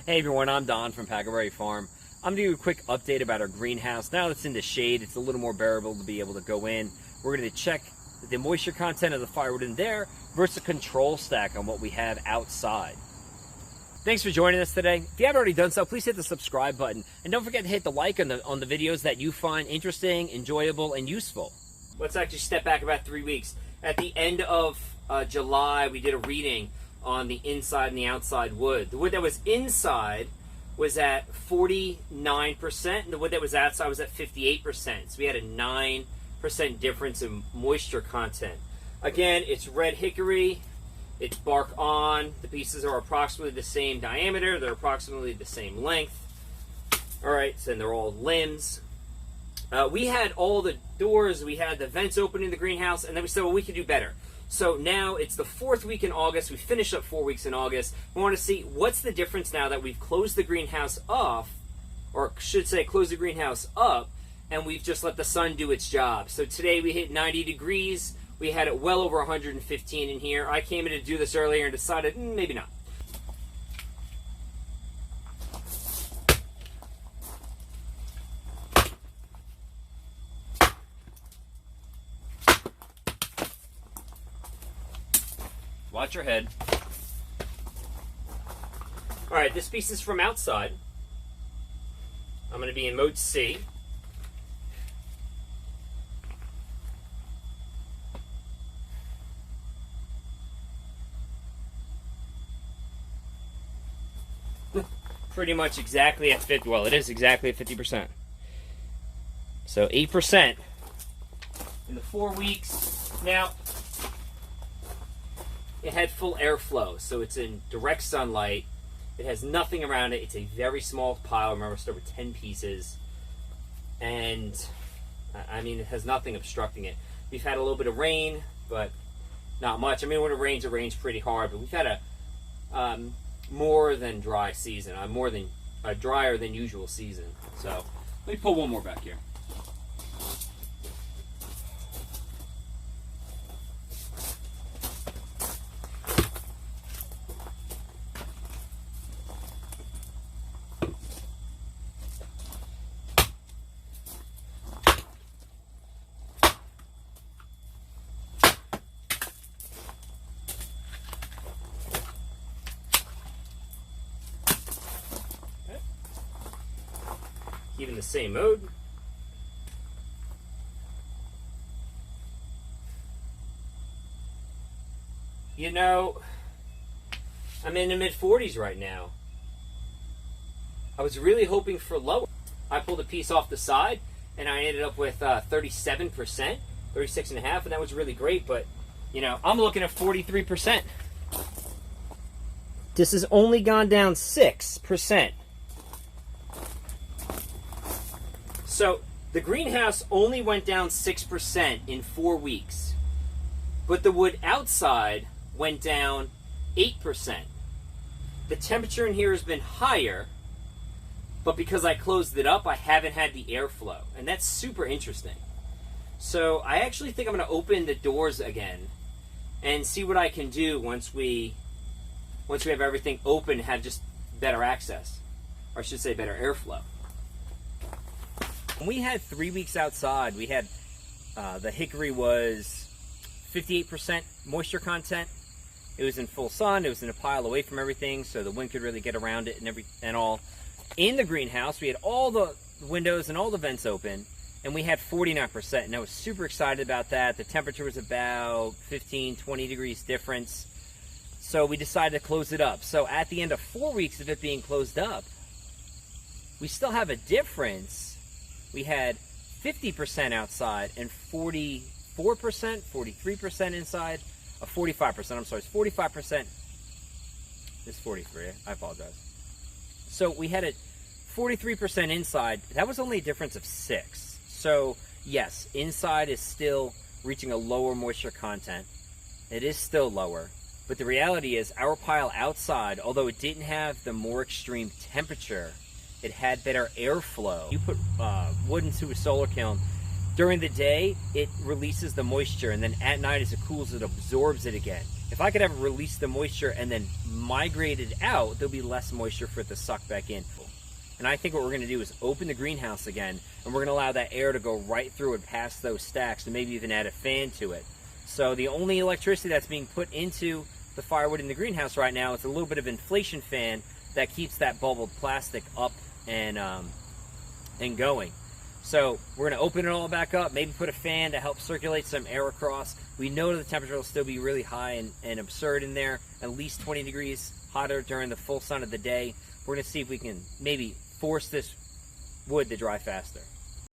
Hey everyone, I'm Don from Pacaberry Farm. I'm going to do a quick update about our greenhouse. Now that it's in the shade, it's a little more bearable to be able to go in. We're going to check the moisture content of the firewood in there versus a control stack on what we have outside. Thanks for joining us today. If you haven't already done so, please hit the subscribe button. And don't forget to hit the like on the videos that you find interesting, enjoyable, and useful. Let's actually step back about 3 weeks. At the end of July, we did a reading on the inside and the outside wood. The wood that was inside was at 49%, and the wood that was outside was at 58%. So we had a 9% difference in moisture content. Again, it's red hickory, it's bark on, the pieces are approximately the same diameter, they're approximately the same length. Alright, so they're all limbs. We had all the doors, we had the vents open in the greenhouse, and then we said, well, we could do better. So now it's the 4th week in August. We finished up 4 weeks in August. We want to see what's the difference now that we've closed the greenhouse off, or should say closed the greenhouse up, and we've just let the sun do its job. So today we hit 90 degrees. We had it well over 115 in here. I came in to do this earlier and decided maybe not. Watch your head. Alright, this piece is from outside. I'm going to be in mode C. Pretty much exactly at 50. Well, it is exactly at 50%. So 8% in the 4 weeks. Now, it had full airflow, so it's in direct sunlight. It has nothing around it. It's a very small pile. Remember, it's over 10 pieces. And, I mean, it has nothing obstructing it. We've had a little bit of rain, but not much. I mean, when it rains pretty hard. But we've had a more than dry season. More than a drier than usual season. So, let me pull one more back here. Keep in the same mode. You know, I'm in the mid-40s right now. I was really hoping for lower. I pulled a piece off the side, and I ended up with 37%, 36.5%, and that was really great, but, you know, I'm looking at 43%. This has only gone down 6%. So the greenhouse only went down 6% in 4 weeks, but the wood outside went down 8%. The temperature in here has been higher, but because I closed it up, I haven't had the airflow, and that's super interesting. So I actually think I'm going to open the doors again and see what I can do once we have everything open, have just better access, or I should say better airflow. When we had 3 weeks outside, we had the hickory was 58% moisture content. It was in full sun. It was in a pile away from everything, so the wind could really get around it and all. In the greenhouse, we had all the windows and all the vents open, and we had 49%, and I was super excited about that. The temperature was about 15, 20 degrees difference, so we decided to close it up. So at the end of 4 weeks of it being closed up, we still have a difference. We had 50% outside and 44%, 43% inside, 45%, I'm sorry, it's 45%, it's 43, I apologize. So we had a 43% inside, that was only a difference of 6. So yes, inside is still reaching a lower moisture content. It is still lower, but the reality is our pile outside, although it didn't have the more extreme temperature, it had better airflow. You put wood into a solar kiln, During the day, it releases the moisture, and then at night as it cools, it absorbs it again. If I could ever release the moisture and then migrate it out, there'll be less moisture for it to suck back in. And I think what we're going to do is open the greenhouse again, and we're going to allow that air to go right through and past those stacks, and maybe even add a fan to it. So the only electricity that's being put into the firewood in the greenhouse right now is a little bit of inflation fan that keeps that bubbled plastic up and going. So we're going to open it all back up, maybe put a fan to help circulate some air across. We know that the temperature will still be really high and absurd in there, at least 20 degrees hotter during the full sun of the day. We're going to see if we can maybe force this wood to dry faster.